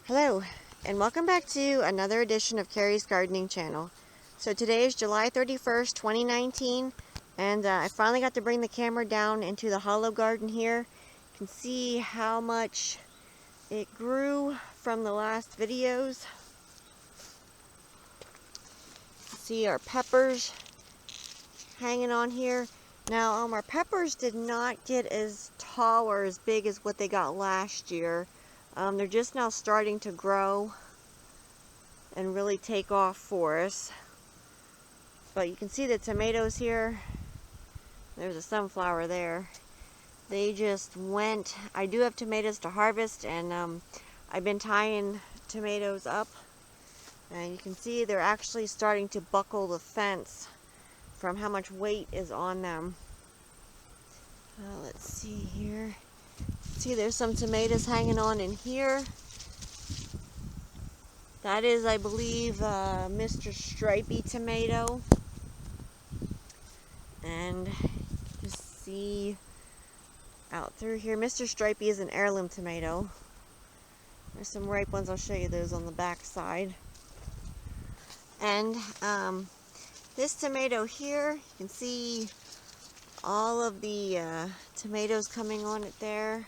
Hello, and welcome back to another edition of Carrie's Gardening Channel. So today is July 31st, 2019, and I finally got to bring the camera down into the hollow garden here. You can see how much it grew from the last videos. See our peppers hanging on here. Now, our peppers did not get as tall or as big as what they got last year. They're just now starting to grow and really take off for us. But you can see the tomatoes here. There's a sunflower there. They just went. I do have tomatoes to harvest, and I've been tying tomatoes up. And you can see they're actually starting to buckle the fence from how much weight is on them. Let's see here. See, there's some tomatoes hanging on in here. That is, I believe, Mr. Stripey tomato. And just see out through here. Mr. Stripey is an heirloom tomato. There's some ripe ones. I'll show you those on the back side. And this tomato here, you can see all of the tomatoes coming on it there.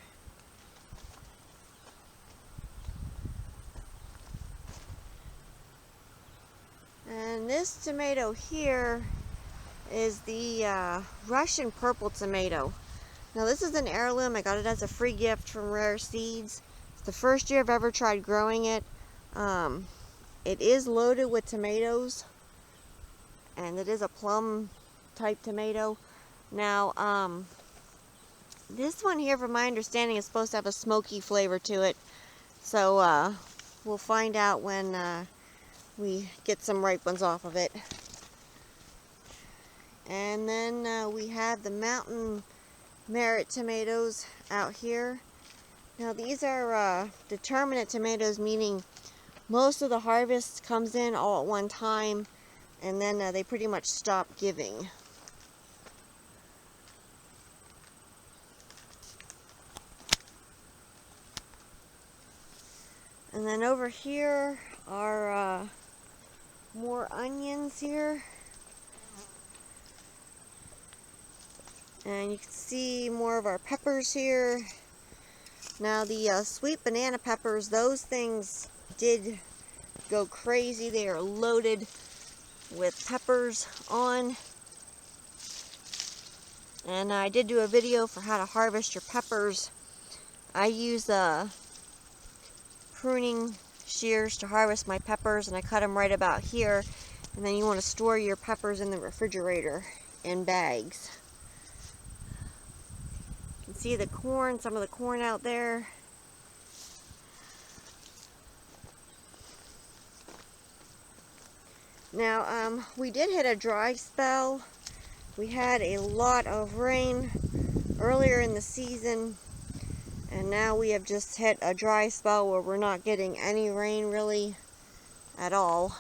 And this tomato here is the Russian purple tomato. Now this is an heirloom. I got it as a free gift from Rare Seeds. It's the first year I've ever tried growing it. It is loaded with tomatoes, and it is a plum type tomato. Now this one here, from my understanding, is supposed to have a smoky flavor to it. So we'll find out when we get some ripe ones off of it. And then we have the Mountain Merit tomatoes out here. Now these are determinate tomatoes, meaning most of the harvest comes in all at one time, and then they pretty much stop giving. And then over here are more onions here. And you can see more of our peppers here. Now the sweet banana peppers, those things did go crazy. They are loaded with peppers on. And I did do a video for how to harvest your peppers. I use pruning shears to harvest my peppers, and I cut them right about here. And then you want to store your peppers in the refrigerator in bags. You can see the corn, some of the corn out there. Now, we did hit a dry spell. We had a lot of rain earlier in the season, and now we have just hit a dry spell where we're not getting any rain really at all.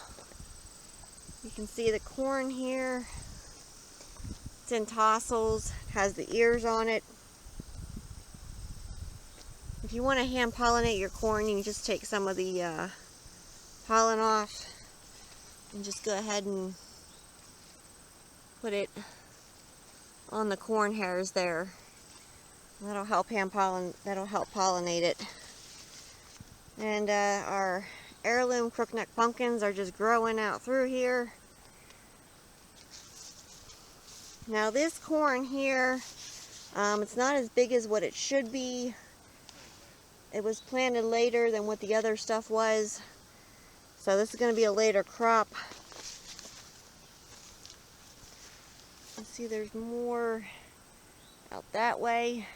You can see the corn here. It's in tassels, has the ears on it. If you want to hand pollinate your corn, you can just take some of the pollen off and just go ahead and put it on the corn hairs there. That'll help pollinate it. And our heirloom crookneck pumpkins are just growing out through here. Now this corn here, it's not as big as what it should be. It was planted later than what the other stuff was. So this is going to be a later crop. You see there's more out that way.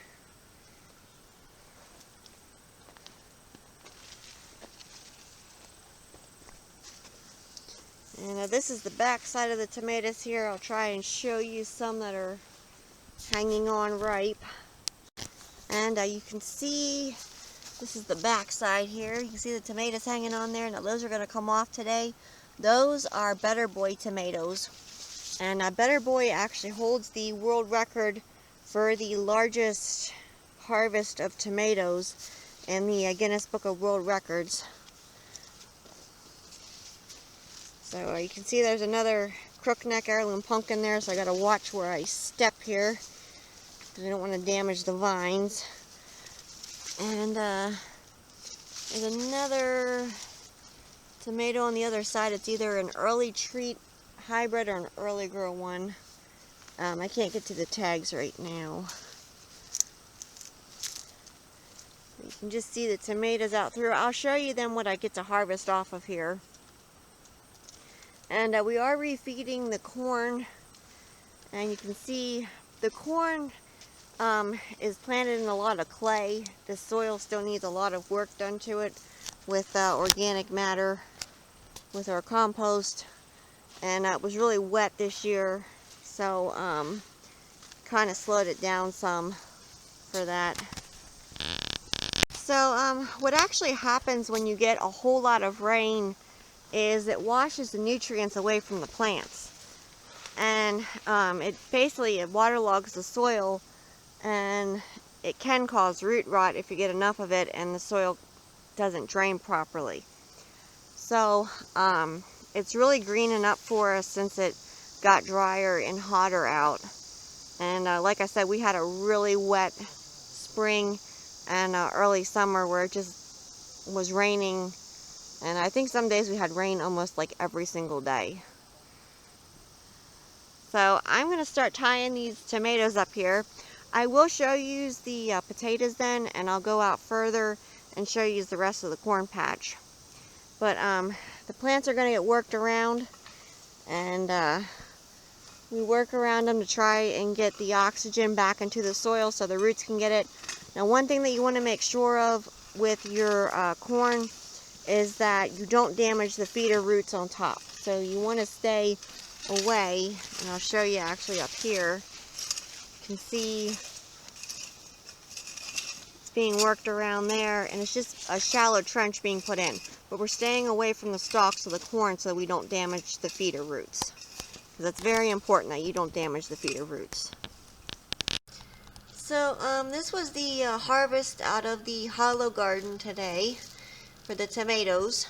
And this is the back side of the tomatoes here. I'll try and show you some that are hanging on ripe. And you can see, this is the back side here. You can see the tomatoes hanging on there. Now those are going to come off today. Those are Better Boy tomatoes. And Better Boy actually holds the world record for the largest harvest of tomatoes in the Guinness Book of World Records. So you can see there's another crookneck heirloom pumpkin there, so I gotta watch where I step here because I don't want to damage the vines. And there's another tomato on the other side. It's either an early treat hybrid or an early grow one. I can't get to the tags right now. You can just see the tomatoes out through. I'll show you then what I get to harvest off of here. And we are refeeding the corn, and you can see the corn is planted in a lot of clay. The soil still needs a lot of work done to it with organic matter, with our compost, and it was really wet this year, so kind of slowed it down some for that. So what actually happens when you get a whole lot of rain is it washes the nutrients away from the plants, and it waterlogs the soil, and it can cause root rot if you get enough of it and the soil doesn't drain properly. So it's really greening up for us since it got drier and hotter out. And like I said, we had a really wet spring and early summer where it just was raining, and I think some days we had rain almost like every single day. So I'm going to start tying these tomatoes up here. I will show you the potatoes then, and I'll go out further and show you the rest of the corn patch. But the plants are going to get worked around, and we work around them to try and get the oxygen back into the soil so the roots can get it. Now, one thing that you want to make sure of with your corn is that you don't damage the feeder roots on top. So you want to stay away, and I'll show you actually up here. You can see it's being worked around there, and it's just a shallow trench being put in. But we're staying away from the stalks of the corn so we don't damage the feeder roots. Because it's very important that you don't damage the feeder roots. So this was the harvest out of the hollow garden today for the tomatoes.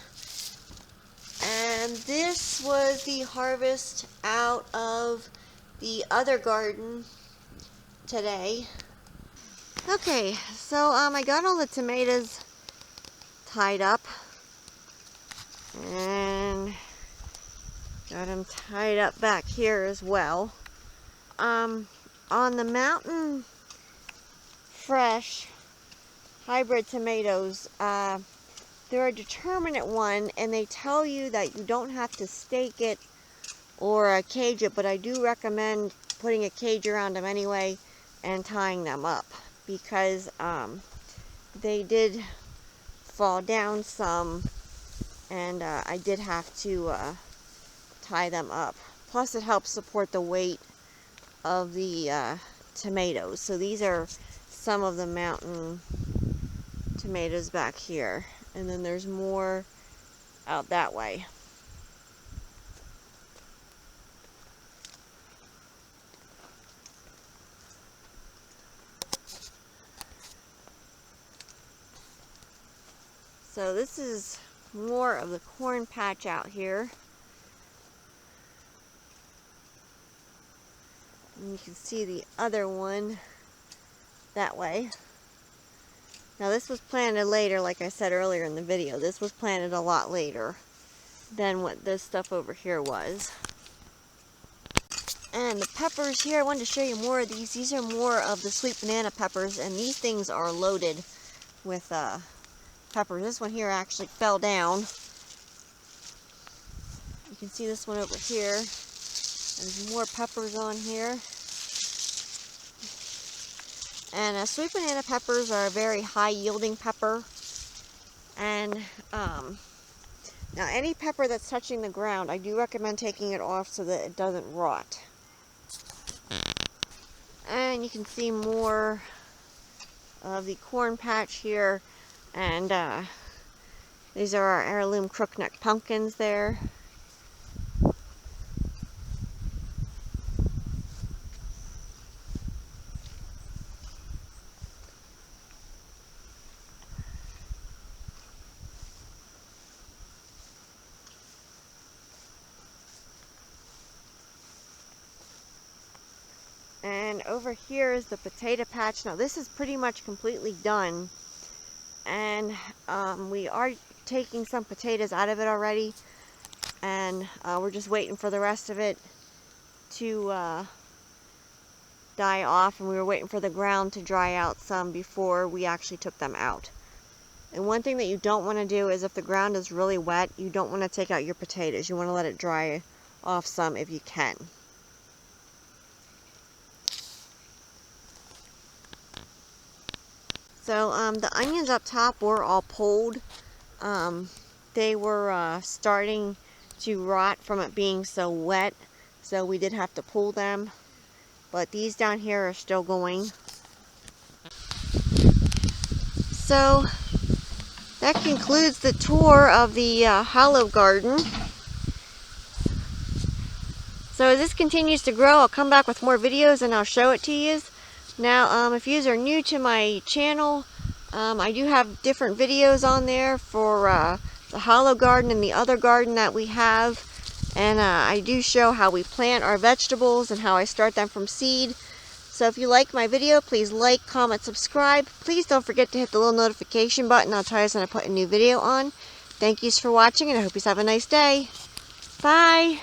And this was the harvest out of the other garden today. Okay, so I got all the tomatoes tied up, and got them tied up back here as well. On the Mountain Fresh hybrid tomatoes, they're a determinate one, and they tell you that you don't have to stake it or cage it, but I do recommend putting a cage around them anyway and tying them up, because they did fall down some, and I did have to tie them up. Plus it helps support the weight of the tomatoes. So these are some of the mountain tomatoes back here, and then there's more out that way. So this is more of the corn patch out here. And you can see the other one that way. Now this was planted later, like I said earlier in the video. This was planted a lot later than what this stuff over here was. And the peppers here, I wanted to show you more of these. These are more of the sweet banana peppers, and these things are loaded with peppers. This one here actually fell down. You can see this one over here. There's more peppers on here. And sweet banana peppers are a very high yielding pepper. And now any pepper that's touching the ground, I do recommend taking it off so that it doesn't rot. And you can see more of the corn patch here. And these are our heirloom crookneck pumpkins there. over here is the potato patch. Now this is pretty much completely done, and we are taking some potatoes out of it already, and we're just waiting for the rest of it to die off, and we were waiting for the ground to dry out some before we actually took them out. And one thing that you don't want to do is if the ground is really wet, you don't want to take out your potatoes. You want to let it dry off some if you can. So the onions up top were all pulled. They were starting to rot from it being so wet, so we did have to pull them. But these down here are still going. So that concludes the tour of the hollow garden. So as this continues to grow, I'll come back with more videos and I'll show it to you. Now, if you are new to my channel, I do have different videos on there for the hollow garden and the other garden that we have. And I do show how we plant our vegetables and how I start them from seed. So if you like my video, please like, comment, subscribe. Please don't forget to hit the little notification button. I'll tell you when I put a new video on. Thank you for watching, and I hope you have a nice day. Bye.